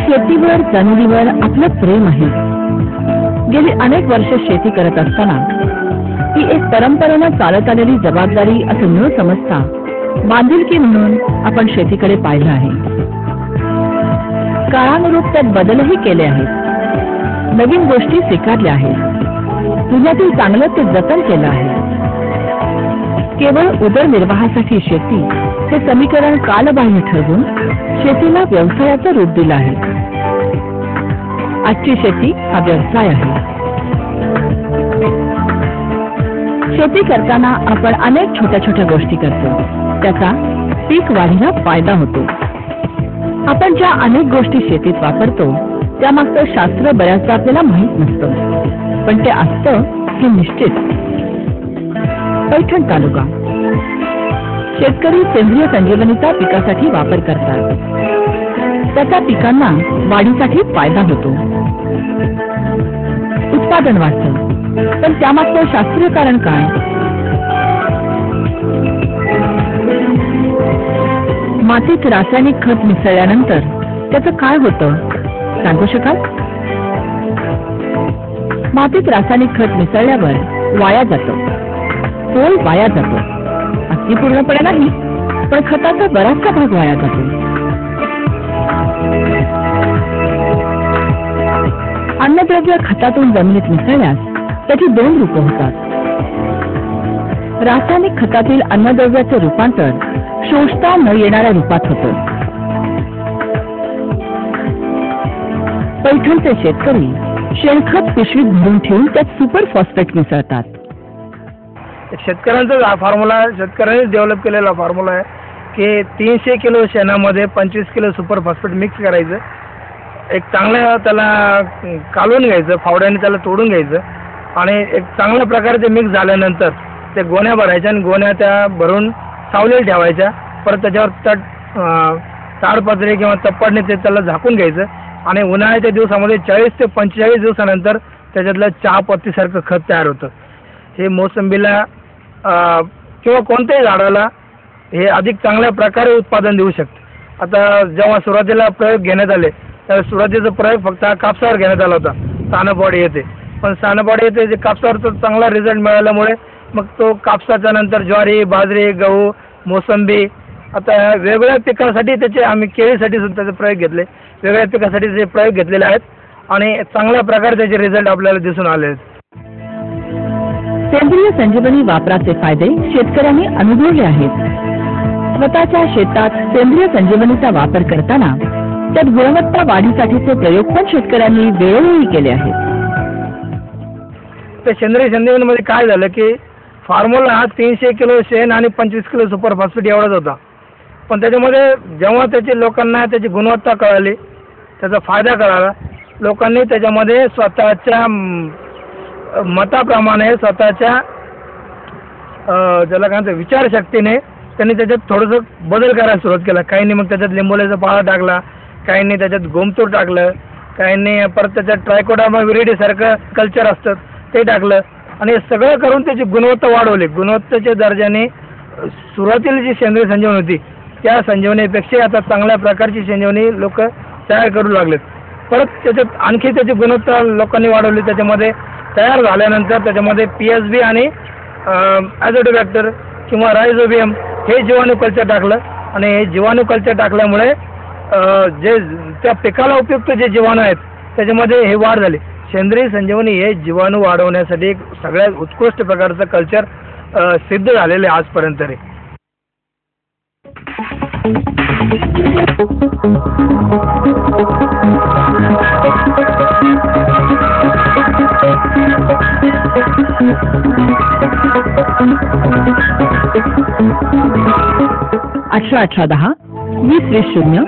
शेतीवर जमिनीवर आपलं प्रेम आहे. गेली अनेक वर्ष शेती करत असताना ही एक परंपरेनं चालत आलेली जबाबदारी असं न समजता बांधिलकी म्हणून आपण शेतीकडे पाहिलं आहे. काळानुरूप त्यात बदलही केले आहेत. नवीन गोष्टी स्वीकारल्या आहेत. जुन्यातील चांगलं ते जतन केलं आहे. केवळ उदरनिर्वाहासाठी शेती हे समीकरण कालबाह्य ठरवून शेतीला व्यवसायाचं रूप दिलं आहे. आजची शेती हा व्यवसाय आहे. शेती करताना आपण अनेक छोट्या छोट्या गोष्टी करतो. त्याचा पीक वाढीला फायदा होतो. आपण ज्या अनेक गोष्टी शेतीत वापरतो त्यामागचं शास्त्र बऱ्याचदा आपल्याला माहीत नसतं, पण ते असतं हे निश्चित. पैठण तालुका शेतकरी सेंद्रिय संजीवनीचा पिकासाठी वापर करतात. त्याचा पिकांना वाढीसाठी फायदा होतो. उत्पादन वाढतं, पण त्यामागचं शास्त्रीय कारण काय? मातीत रासायनिक खत मिसळल्यानंतर त्याचं काय होतं सांगू शकाल? मातीत रासायनिक खत मिसळल्यावर वाया जातं. पोळ वाया जातो. अगदी पूर्णपणे नाही, पण खताचा बराचसा भाग वाया जातो. अन्नद्रव्य खतातून जमिनीत मिसळल्यास त्याची दोन रूपं होतात. रासायनिक खतातील अन्नद्रव्याचे रूपांतर शोषता न येणाऱ्या रूपात होतं. पैठणचे शेतकरी शेणखत पिशवीत भरून ठेवून त्यात सुपर फॉस्फेट मिसळतात. शेतकऱ्यांचा फॉर्म्युला शेतकऱ्यांनी डेव्हलप केलेला फॉर्म्युला आहे की 300 किलो शेणामध्ये 25 किलो सुपर फॉस्फेट मिक्स करायचं. एक चांगलं त्याला कालवून घ्यायचं, फावड्याने त्याला तोडून घ्यायचं आणि एक चांगल्या प्रकारे ते मिक्स झाल्यानंतर ते गोण्या भरायच्या आणि गोण्या त्या भरून सावलीला ठेवायच्या. परत त्याच्यावर ताडपत्रे किंवा तप्पडने ते त्याला झाकून घ्यायचं आणि उन्हाळ्याच्या दिवसामध्ये 40 ते 45 दिवसानंतर त्याच्यातलं चहापत्तीसारखं खत तयार होतं. हे मोसंबीला किंवा कोणत्याही झाडाला हे अधिक चांगल्या प्रकारे उत्पादन देऊ शकतं. आता जेव्हा सुरुवातीला प्रयोग घेण्यात आले तर सुरुवातीचा प्रयोग फक्त कापसावर घेण्यात आला होता. सानपवाडी येथे, पण सानपवाडी येथे जे कापसावर चांगला रिझल्ट मिळाल्यामुळे मग तो कापसाच्या नंतर ज्वारी, बाजरी, गहू, मोसंबी, आता वेगवेगळ्या पिकासाठी त्याचे आम्ही केळीसाठी सुद्धा त्याचे प्रयोग घेतले. वेगवेगळ्या पिकासाठी ते प्रयोग घेतलेले आहेत आणि चांगल्या प्रकारे त्याचे रिझल्ट आपल्याला दिसून आले आहेत. सेंद्रिय संजीवनी वापराचे फायदे शेतकऱ्यांनी अनुभवले आहेत. स्वतःच्या शेतात सेंद्रिय संजीवनीचा वापर करताना त्यात गुणवत्ता वाढीसाठीचे प्रयोग पण शेतकऱ्यांनी वेळोवेळी केले आहेत. तर सेंद्रिय संजीवनीमध्ये काय झालं की फॉर्म्युला हा 300 किलो शेण आणि 25 किलो सुपर फॉस्फेट एवढाच होता. पण त्याच्यामध्ये जेव्हा त्याची लोकांना त्याची गुणवत्ता कळाली, त्याचा फायदा कळाला, लोकांनी त्याच्यामध्ये स्वतःच्या मताप्रमाणे स्वतःच्या ज्याला काय म्हणतात विचारशक्तीने त्यांनी त्याच्यात थोडंसं बदल करायला सुरुवात केला. काहींनी मग त्याच्यात लिंबोळीचा पाळा टाकला, काहींनी त्याच्यात गोमतूर टाकलं, काहींनी परत त्याच्यात ट्रायकोडर्मा विरिडीसारखं कल्चर असतं ते टाकलं आणि हे सगळं करून त्याची गुणवत्ता वाढवली. गुणवत्तेच्या दर्जाने सुरुवातीला जी सेंद्रिय संजीवनी होती त्या संजीवनीपेक्षा आता चांगल्या प्रकारची संजीवनी लोक तयार करू लागलेत. परत त्याच्यात आणखी त्याची गुणवत्ता लोकांनी वाढवली. त्याच्यामध्ये तयार झाल्यानंतर त्याच्यामध्ये PSB आणि ॲझोटोबॅक्टर किंवा रायझोबियम हे जीवाणू कल्चर टाकलं आणि हे जीवाणू कल्चर टाकल्यामुळे जे त्या पिकाला उपयुक्त जे जीवाणू आहेत त्याच्यामध्ये हे वाढ झाली. सेंद्रिय संजीवनी हे जीवाणू वाढवण्यासाठी एक सगळ्यात उत्कृष्ट प्रकारचं कल्चर सिद्ध झालेले आजपर्यंत तरी. अठरा 18-10 20-20-0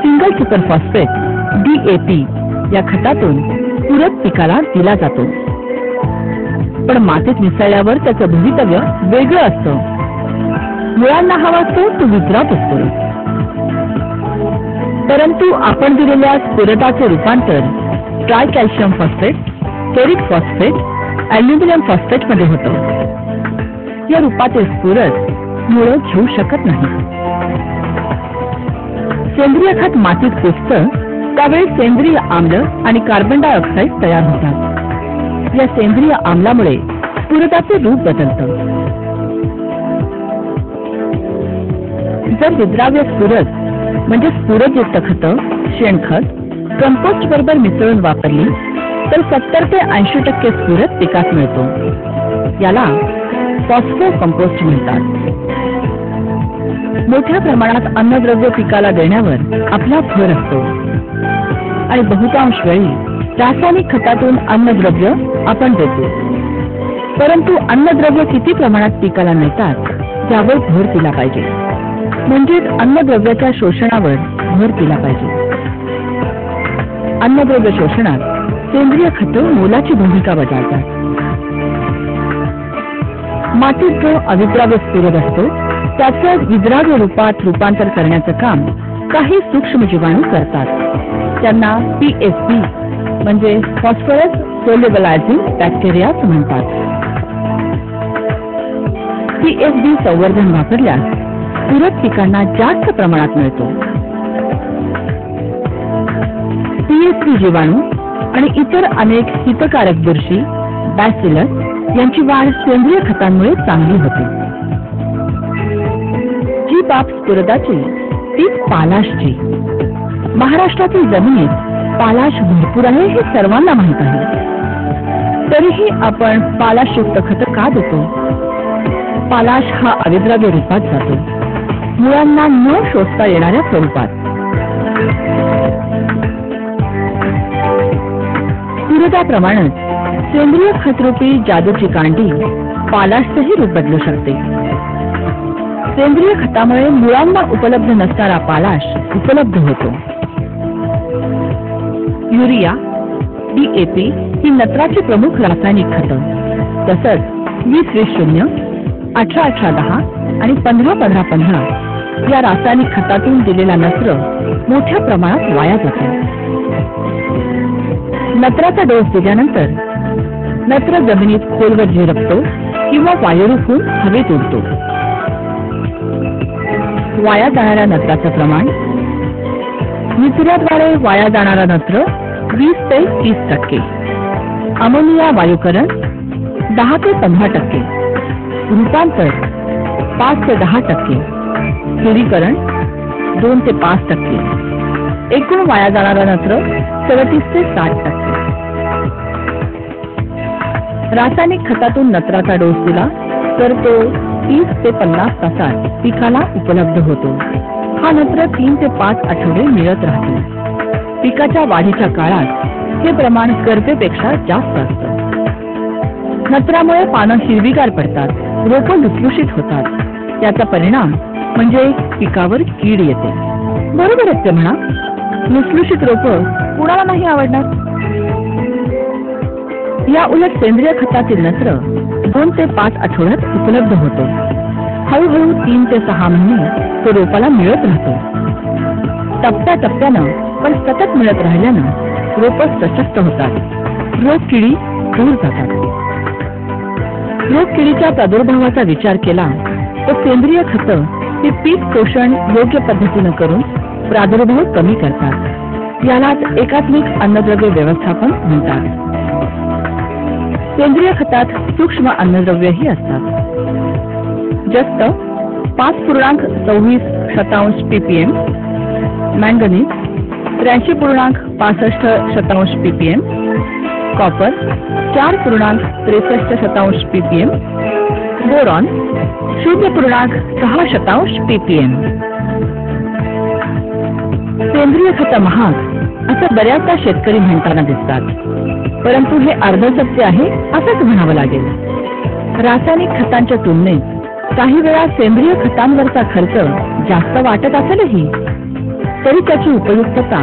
सिंगल सुपर फॉस्फेट DAP या खतातून पूरक पिकाला दिला जातो. पण मातीत मिसळल्यावर त्याचं भवितव्य वेगळं असतं. मुळांना हवा असतो तो विद्रात असतो. परंतु आपण दिलेल्या स्फुरदाचे रूपांतर try calcium phosphate, ferric phosphate, aluminium phosphate मध्ये होतं. या रूपातील स्फुरद मुळं घेऊ शकत नाही. सेंद्रिय खत मातीत कुजतं त्यावेळी सेंद्रिय आम्ल आणि कार्बन डायऑक्साईड तयार होतात. या सेंद्रिय आम्लामुळे स्फुरदाचे रूप बदलतं. जर विद्राव्य स्फुरद म्हणजे स्फुरदयुक्त खतं, शेणखत कंपोस्ट बरोबर मिसळून वापरली तर 70 ते 80% स्फुरद पिकात मिळतो. याला फॉस्फो कंपोस्ट म्हणतात. मोठ्या प्रमाणात अन्नद्रव्य पिकाला देण्यावर आपला भर असतो आणि बहुतांश वेळी रासायनिक खतातून अन्नद्रव्य आपण देतो. परंतु अन्नद्रव्य किती प्रमाणात पिकाला मिळतात यावर भर दिला पाहिजे. म्हणजेच अन्नद्रव्याच्या शोषणावर भर दिला पाहिजे. अन्नद्रव्य शोषणात सेंद्रिय खतं मोलाची भूमिका बजावतात. मातीत जो अविद्राव्य स्फुरद असतो त्याचं विद्राव्य रूपात रूपांतर करण्याचं काम काही सूक्ष्म जीवाणू करतात. त्यांना PSB म्हणजे फॉस्फरस सोल्युबलायझिंग बॅक्टेरिया म्हणतात. PSB संवर्धन वापरल्यास स्फुरद पिकांना जास्त प्रमाणात मिळतो. PSB जीवाणू आणि इतर अनेक हितकारक बुरशी, बॅसिलस यांची वाढ सेंद्रिय खतांमुळे चांगली होते. जी बाब स्फुरदाची तीच पालाशची. महाराष्ट्रातील जमिनीत पालाश भरपूर आहे हे सर्वांना माहीत आहे. तरीही आपण पालाशयुक्त खतं का देतो? पालाश हा अविद्राव्य रूपात जातो, मुळांना न शोषता येणाऱ्या स्वरूपात. स्फुरदाप्रमाणेच सेंद्रिय खतरूपी जादूची कांडी पालाशचंही रूप बदलू शकते. सेंद्रिय खतामुळे मुळांना उपलब्ध नसणारा पालाश उपलब्ध होतो. युरिया, DAP ही नत्राची प्रमुख रासायनिक खतं. तसंच 20-20-0, 18-18-10 आणि 15-15-15 या रासायनिक खतातून दिलेला नत्र मोठ्या प्रमाणात वाया जातो. नत्राचा डोस दिल्यानंतर नत्र जमिनीत खोलवर झिरपतो किंवा वायुरूप होऊन हवेत उडतो. वाया जाणाऱ्या नत्राचं प्रमाण: निचऱ्याद्वारे वाया जाणारा नत्र 20 ते 30%, अमोनिया वायुकरण 10 ते 15%, रूपांतर 5 ते 10%, स्थिरीकरण 2 ते 5%, एकूण वाया जाणारा नत्र 37 ते 60%. रासायनिक खतातून नत्राचा डोस दिला तर तो 30 ते 50 तासात पिकाला उपलब्ध होतो. हा नत्र 3 ते 5 आठवडे मिळत राहतो. पिकाच्या वाढीच्या काळात हे प्रमाण गरजेपेक्षा जास्त असतं. नत्रामुळे पानं हिरवीगार पडतात, रोपं लुसलुशीत होतात. याचा परिणाम म्हणजे पिकावर कीड येते. बरोबरच ते म्हणा, लुसलुशीत रोपं कुणाला नाही आवडणार. या उलट सेंद्रिय खतातील नत्र 2 ते 5 आठवड्यात उपलब्ध होतो. हळूहळू 3 ते 6 महिने तो रोपाला मिळत राहतो. टप्प्याटप्प्यानं पण सतत मिळत राहिल्यानं रोपं सशक्त होतात, रोगकिडी दूर जातात. रोगकिडीच्या प्रादुर्भावाचा विचार केला तर सेंद्रिय खतं हे पीक पोषण योग्य पद्धतीनं करून प्रादुर्भाव कमी करतात. यालाच एकात्मिक अन्नद्रव्य व्यवस्थापन म्हणतात. सेंद्रिय खतात सूक्ष्म अन्नद्रव्यही असतात. जस्त 5.26 ppm, manganese 83.65 ppm, copper 4.63 ppm, boron 0.6 ppm. सेंद्रिय खतं महाग असं बऱ्याचदा शेतकरी म्हणताना दिसतात, परंतु हे अर्ध सत्य आहे असंच म्हणावं लागेल. रासायनिक खतांच्या तुलनेत काही वेळा सेंद्रिय खतांवरचा खर्च जास्त वाटत असेलही तरी त्याची उपयुक्तता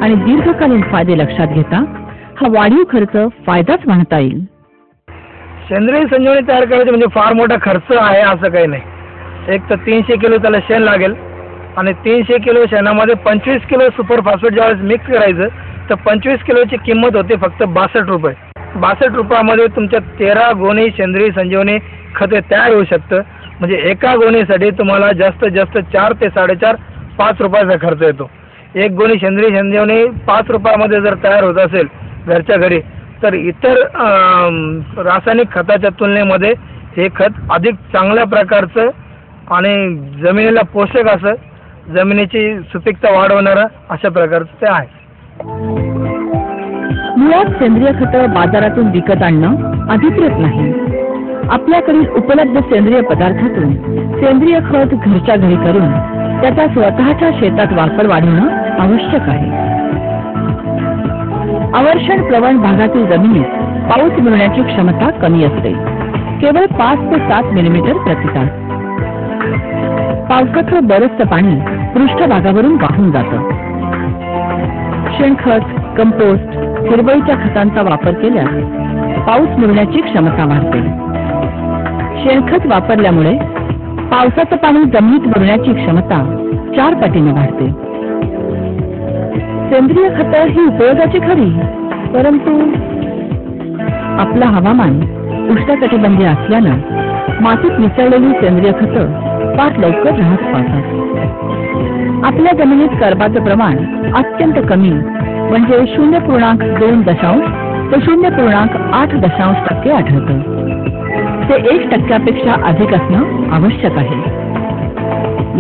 आणि दीर्घकालीन फायदे लक्षात घेता हा वाढीव खर्च फायदाच म्हणता येईल. सेंद्रिय संजीवनी तयार करायचे म्हणजे फार मोठा खर्च आहे असं काही नाही. एक तर 300 किलो त्याला शेण लागेल आणि 300 किलो शेणामध्ये 25 किलो सुपर फॉस्फेट ज्यावेळेस मिक्स करायचं तर 25 किलोची किंमत होते फक्त 62 रुपये. 62 रुपयामध्ये तुमच्या 13 गोणी सेंद्रिय संजीवनी खते तयार होऊ शकतं. म्हणजे एका गोणीसाठी तुम्हाला जास्तीत जास्त 4 ते 4.5 5 रुपयाचा खर्च येतो. एक गोणी सेंद्रिय संजीवनी 5 रुपयामध्ये जर तयार होत असेल घरच्या घरी तर इतर रासायनिक खताच्या तुलनेमध्ये हे खत अधिक चांगल्या प्रकारचं आणि जमिनीला पोषक असं जमिनीची सुपीकता वाढवणारं अशा प्रकारचं ते आहे. मुळात सेंद्रिय खतं बाजारातून विकत आणणं अधिकृत नाही. आपल्याकडील उपलब्ध सेंद्रिय पदार्थातून सेंद्रिय खत घरच्या घरी करून त्याचा स्वतःच्या शेतात वापर वाढवणं आवश्यक आहे. अवर्षण प्रवण भागातील जमिनीत पाऊस मिळण्याची क्षमता कमी असते, केवळ 5 ते 7 मिलीमीटर प्रति तास. पावसाचं बरंचसं पाणी पृष्ठभागावरून वाहून जातं. शेणखत, कंपोस्ट, हिरवळीच्या खतांचा वापर केल्यास पाऊस मिळण्याची क्षमता वाढते. शेणखत वापरल्यामुळे पावसाचं पाणी जमिनीत मुरण्याची क्षमता 4 पटीने वाढते. सेंद्रिय खतं ही उपयोगाची खरी, परंतु आपलं हवामान उष्णकटिबंधीय असल्यानं मातीत मिसळलेली सेंद्रिय खतं फार लवकर ऱ्हास पावतात. आपल्या जमिनीत कर्बाचं प्रमाण अत्यंत कमी म्हणजे 0.2 ते 0.8% आढळतं. ते 1% अधिक असणं आवश्यक आहे.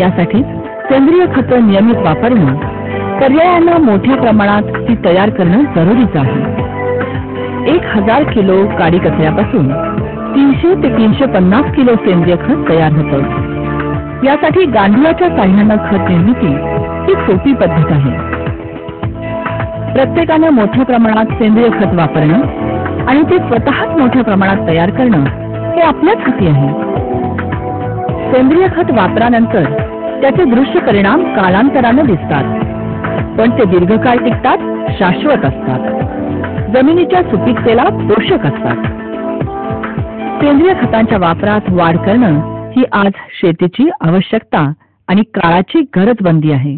यासाठी सेंद्रिय खतं नियमित वापरणं, पर्यायानं मोठ्या प्रमाणात ती तयार करणं जरुरीचं आहे. 1000 किलो काडी कचऱ्यापासून 300 ते 350 किलो सेंद्रिय खत तयार होतं. यासाठी गांडुळाच्या साह्यानं खत निर्मिती ही सोपी पद्धत आहे. प्रत्येकानं मोठ्या प्रमाणात सेंद्रिय खत वापरणं आणि ते स्वतःच मोठ्या प्रमाणात तयार करणं हे आपल्याच हाती आहे. सेंद्रिय खत वापरानंतर त्याचे दृश्य परिणाम कालांतरानं दिसतात, पण ते दीर्घकाळ टिकतात, शाश्वत असतात, जमिनीच्या सुपीकतेला पोषक असतात. सेंद्रिय खतांच्या वापरात वाढ करणं ही आज शेतीची आवश्यकता आणि काळाची गरज बनली आहे.